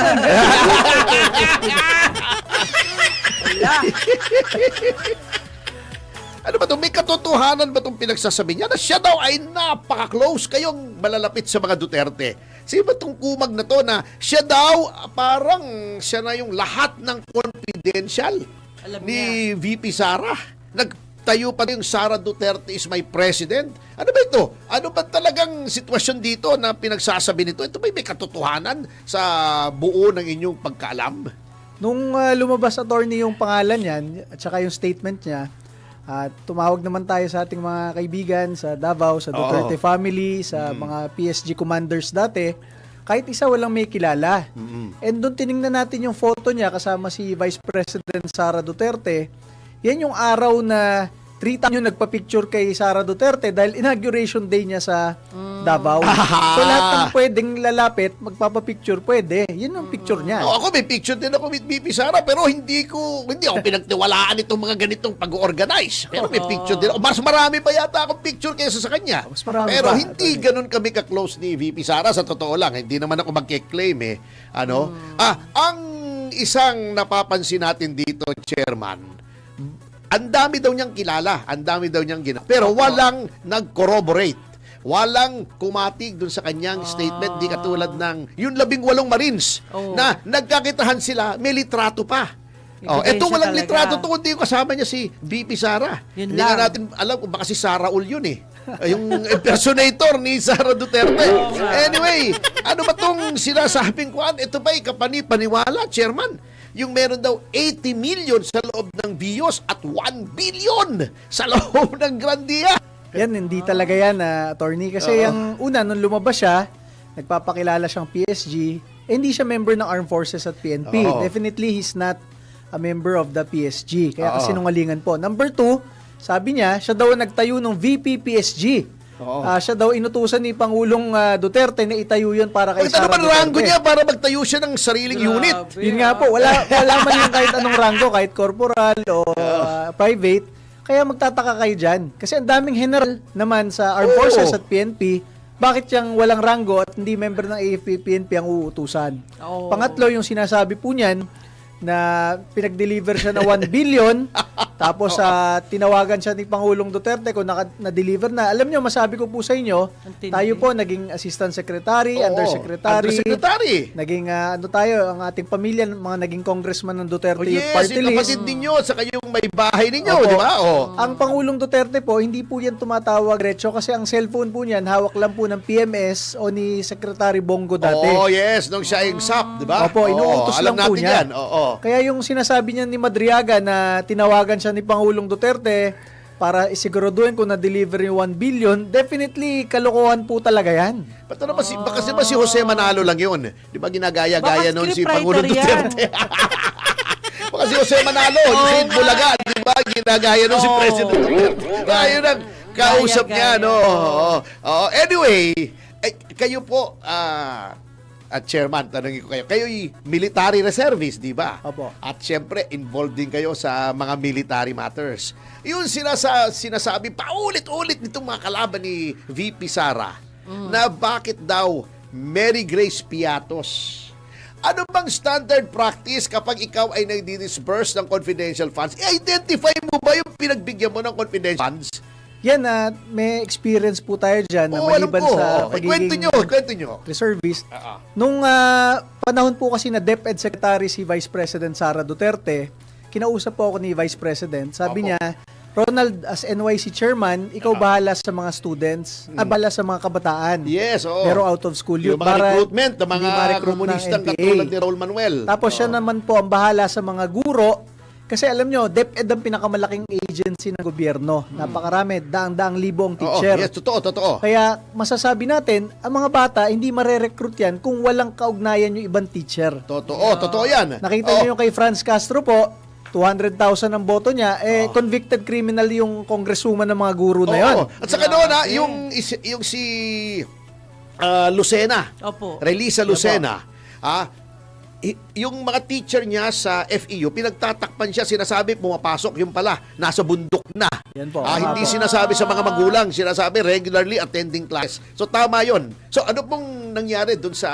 Ano ba ito? May katotohanan ba itong pinagsasabi niya na siya daw ay napaka-close kayong malalapit sa mga Duterte? Sino ba itong kumag na to na siya daw parang siya na yung lahat ng confidential ni VP Sara? Tayo pa yung Sara Duterte is my president. Ano ba ito? Ano ba talagang sitwasyon dito na pinagsasabi nito? Ito ba may katotohanan sa buo ng inyong pagkaalam? nung lumabas attorney yung pangalan niyan at saka yung statement niya, tumawag naman tayo sa ating mga kaibigan sa Davao, sa Duterte family, sa mga PSG commanders dati. Kahit isa walang may kilala. And doon tiningnan natin yung photo niya kasama si Vice President Sara Duterte. Yan yung araw na 3 times yung nagpa-picture kay Sara Duterte dahil inauguration day niya sa Davao. So lahat ng pwedeng lalapit, magpapa-picture pwede. Yun ang picture niya. Ako may picture din ako with VP Sara pero hindi ako pinagtiwalaan itong mga ganitong pag-organize. Pero may picture din ako. Mas marami pa yata akong picture kaysa sa kanya. Mas marami Pero pa. hindi ganun kami ka-close ni VP Sara sa totoo lang. Hindi naman ako magke-claim ang isang napapansin natin dito, Chairman, ang dami daw niyang kilala, ang dami daw niyang ginawa. Pero walang nag-corroborate. Walang kumatig dun sa kanyang statement, di katulad ng yung 18 Marines na nagkakitahan sila, may litrato pa. Eto walang litrato to, kundi yung kasama niya si VP Sara. Hindi nga natin alam kung baka si Sara Ul yun yung impersonator ni Sara Duterte. Anyway, ano ba tong sinasabing kuan? Ito ba'y kapani-paniwala, Chairman? Yung meron daw 80 million sa loob ng BIOS at 1 billion sa loob ng Grandia. Yan, hindi talaga yan, attorney. Kasi yung una, nung lumabas siya, nagpapakilala siyang PSG, hindi siya member ng Armed Forces at PNP. Definitely, he's not a member of the PSG. Kaya kasinungalingan po. Number 2, sabi niya, siya daw nagtayo ng VP PSG. Siya daw inutusan ni Pangulong Duterte na itayo yun para kay Sara Ano naman Duterte. rango niya para magtayo siya ng sariling unit? Yun nga po, wala man yung kahit anong rango, kahit corporal o private. Kaya magtataka kayo dyan. Kasi ang daming general naman sa Armed Forces at PNP, bakit yung walang rango at hindi member ng AFP-PNP ang uutusan? Pangatlo, yung sinasabi po niyan, na pinag-deliver siya na 1 billion, tapos tinawagan siya ni Pangulong Duterte kung na-deliver na. Alam nyo, masabi ko po sa inyo, tayo po naging assistant secretary, undersecretary, naging ang ating pamilya, mga naging congressman ng Duterte Youth Party yung List. kapatid ninyo, saka yung may bahay ninyo, di ba? Ang Pangulong Duterte po, hindi po yan tumatawag diretso kasi ang cellphone po niyan, hawak lang po ng PMS o ni Secretary Bongo dati. Nung siya yung SAP, di ba? Opo, inuutos lang po niya. Yan. Kaya yung sinasabi niya ni Madriaga na tinawagan siya ni Pangulong Duterte para isiguraduhin kung na-deliver yung 1 billion, definitely kalokohan po talaga yan. Baka ba si Jose Manalo lang yun? Di ba ginagaya-gaya noon si Pangulong Duterte? Baka si Jose Manalo, yung si Bulaga, di ba ginagaya noon si President Duterte? Ayun ang kausap niya, no? Anyway, kayo po, at Chairman, tanongin ko kayo. Kayo'y military reservist, di ba? Opo. At syempre, involved din kayo sa mga military matters. Yung sinasabi paulit-ulit nitong mga kalaban ni VP Sara na bakit daw Mary Grace Piatos. Ano bang standard practice kapag ikaw ay nagdi-disburse ng confidential funds? I-identify mo ba yung pinagbigyan mo ng confidential funds? Yan may experience po tayo dyan na maliban sa pagiging kwento nyo. reservist. Nung panahon po kasi na DepEd Secretary si Vice President Sara Duterte, kinausap po ako ni Vice President. Sabi niya, Ronald, as NYC Chairman, ikaw bahala sa mga students, bahala sa mga kabataan. Yes, Pero out of school yung mga recruitment ng mga komunistang katulad ni Raul Manuel. Tapos siya naman po ang bahala sa mga guro. Kasi alam nyo, DepEd ang pinakamalaking agency ng gobyerno. Napakarami, daang-daang libong teacher. Yes, totoo. Kaya masasabi natin, ang mga bata, hindi mare-recruit yan kung walang kaugnayan yung ibang teacher. Totoo yan. Nakita nyo yung kay Franz Castro po, 200,000 ang boto niya, convicted criminal yung congresswoman ng mga guru na yon. At saka doon, yung si Lucena, Relisa Lucena, yung mga teacher niya sa FEU, pinagtatakpan siya, sinasabi, pumapasok, yung pala, nasa bundok na. Yan po. Hindi sinasabi sa mga magulang, sinasabi regularly attending class. So tama yon. So ano pong nangyari dun sa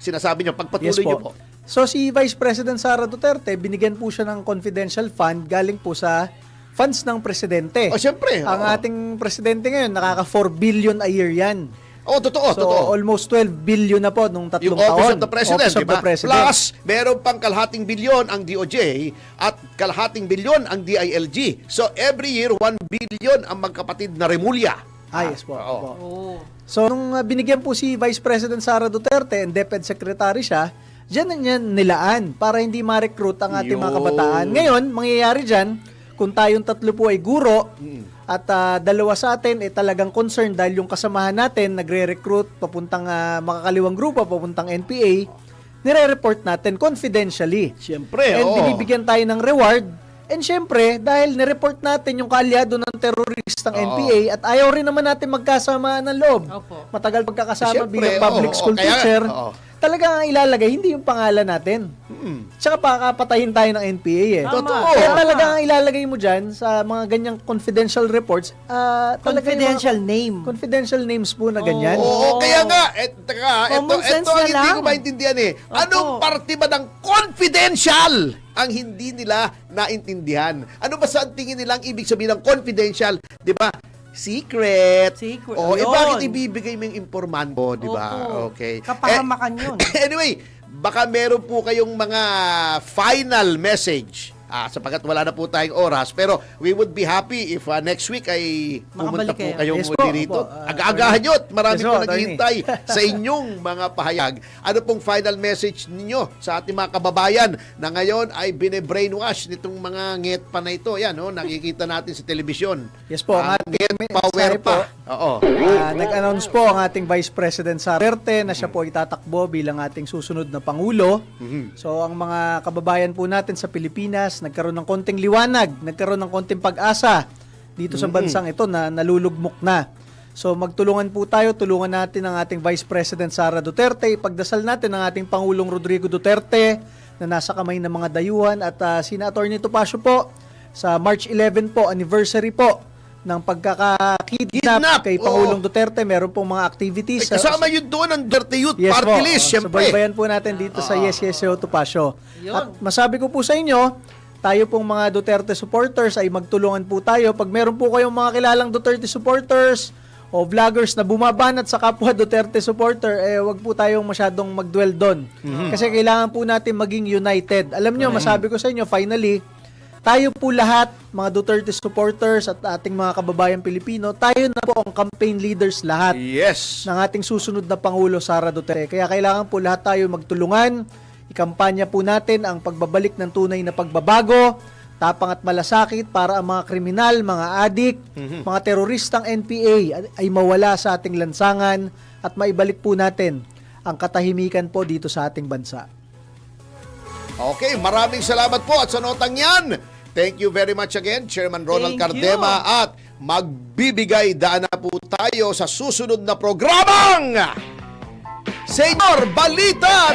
sinasabi niyo? Pagpatuloy niyo po. So si Vice President Sara Duterte, binigyan po siya ng confidential fund galing po sa funds ng presidente. Siyempre. Ang ating presidente ngayon, nakaka 4 billion a year yan. Totoo. So, almost 12 billion na po nung 3 taon. Yung Office of the President, Office of the President. Plus, meron pang kalahating bilyon ang DOJ at kalahating bilyon ang DILG. So, every year, 1 billion ang magkapatid na Remulla. Yes po. So, nung binigyan po si Vice President Sara Duterte and DepEd Secretary siya, dyan niya nilaan para hindi ma-recruit ang ating mga kabataan. Ngayon, mangyayari dyan, kung tayong 3 po ay guro, at 2 sa atin talagang concerned dahil yung kasamahan natin nagre-recruit papuntang makakaliwang grupo, papuntang NPA, nire-report natin confidentially. Siyempre, And binibigyan tayo ng reward And syempre, dahil nireport natin yung kaalyado ng teroristang Oo. NPA at ayaw rin naman natin magkasama ng loob. Opo. Matagal pagkakasama Siyempre, bilang public oo, school kaya- teacher. oo. Talaga ang ilalagay, hindi yung pangalan natin. Tsaka pakapatayin tayo ng NPA eh. Tama. Totoo. Kaya talaga ang ilalagay mo dyan sa mga ganyang confidential reports, talaga yung mga Confidential name. confidential names po na ganyan. Oo, kaya nga, Common sense ito ang na hindi lang. ko maintindihan eh. Anong parte ba ng confidential ang hindi nila naintindihan? Ano ba sa tingin nilang ibig sabihin ng confidential? Di ba? Secret. Secret. O, Yun. bakit ibibigay mo yung informanto, di ba? Opo. Okay. Kapahamakan yun. Anyway, baka meron po kayong mga final message. Sapagat wala na po tayong oras. Pero we would be happy if next week ay pumunta Makabalik po kayo. kayong Yes muli po, rito. opo. Aga-agahan nyo at marami Yes po po, naghihintay sa inyong mga pahayag. Ano pong final message ninyo sa ating mga kababayan na ngayon ay bine-brainwash nitong mga ngetpa na ito? Yan, no? Nakikita natin sa telebisyon. Yes po, ang ating Power mensahe po. pa. Oo. Nag-announce po ang ating Vice President Sara Duterte na siya po itatakbo bilang ating susunod na Pangulo. So ang mga kababayan po natin sa Pilipinas nagkaroon ng konting liwanag, nagkaroon ng konting pag-asa dito sa bansang ito na nalulugmok na. So magtulungan po tayo, tulungan natin ang ating Vice President Sara Duterte, ipagdasal natin ang ating Pangulong Rodrigo Duterte na nasa kamay ng mga dayuhan at sina Atty. Topacio po sa March 11 po, anniversary po ng pagkakakidnap kay Pangulong Duterte. Meron pong mga activities. Kasama yun doon ang Duterte Youth Yes Party po. List, syempre. Subaybayan po natin dito sa Yes Yes Yo Topacio. At masabi ko po sa inyo, tayo pong mga Duterte supporters ay magtulungan po tayo. Pag meron po kayong mga kilalang Duterte supporters o vloggers na bumabanat sa kapwa Duterte supporter, wag po tayong masyadong magdwell doon. Kasi kailangan po natin maging united. Alam nyo, masabi ko sa inyo, finally, tayo po lahat, mga Duterte supporters at ating mga kababayan Pilipino, tayo na po ang campaign leaders lahat Yes. ng ating susunod na Pangulo, Sara Duterte. Kaya kailangan po lahat tayo magtulungan. Ikampanya po natin ang pagbabalik ng tunay na pagbabago, tapang at malasakit para ang mga kriminal, mga adik, mga teroristang NPA ay mawala sa ating lansangan at maibalik po natin ang katahimikan po dito sa ating bansa. Okay, maraming salamat po at sa notang yan, thank you very much again, Chairman Ronald Thank Cardema, at magbibigay daan na po tayo sa susunod na programang Senyor Balita!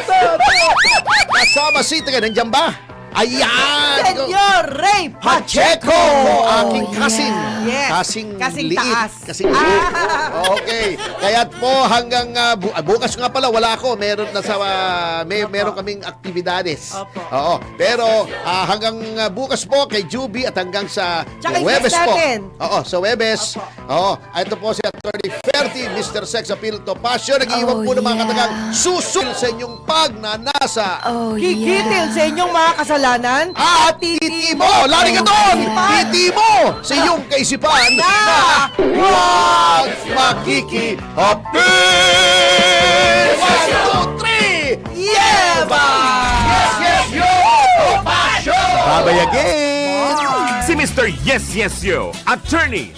Kasama si Taga, nandiyan ba? Ayan! Senyor Ray Pacheco! Aking kasing. Yes. Kasing liit. taas. Kasing liit. Okay. Kaya't po hanggang bukas nga pala wala ako. Meron na sa meron kaming aktibidades. Opo. Oo. Pero hanggang bukas po kay Juby at hanggang sa Tsaka Webes i-text po. natin. Oo, sa Webes. Oo. Ito po si Attorney Ferty, Mr. Sex Appeal Topacio. Nag-iwan po ng mga katagang susul sa inyong pagnanasa. Kikitil sa inyong mga kasalanan. At titi mo! Lari ka doon! Titi mo! Sa iyong kaisipan na huwag makikihapin! 1, 2, 3! Yeva! Yes, yes, yo! Topacio! Babay again! Si Mr. Yes Yes Yo, Attorney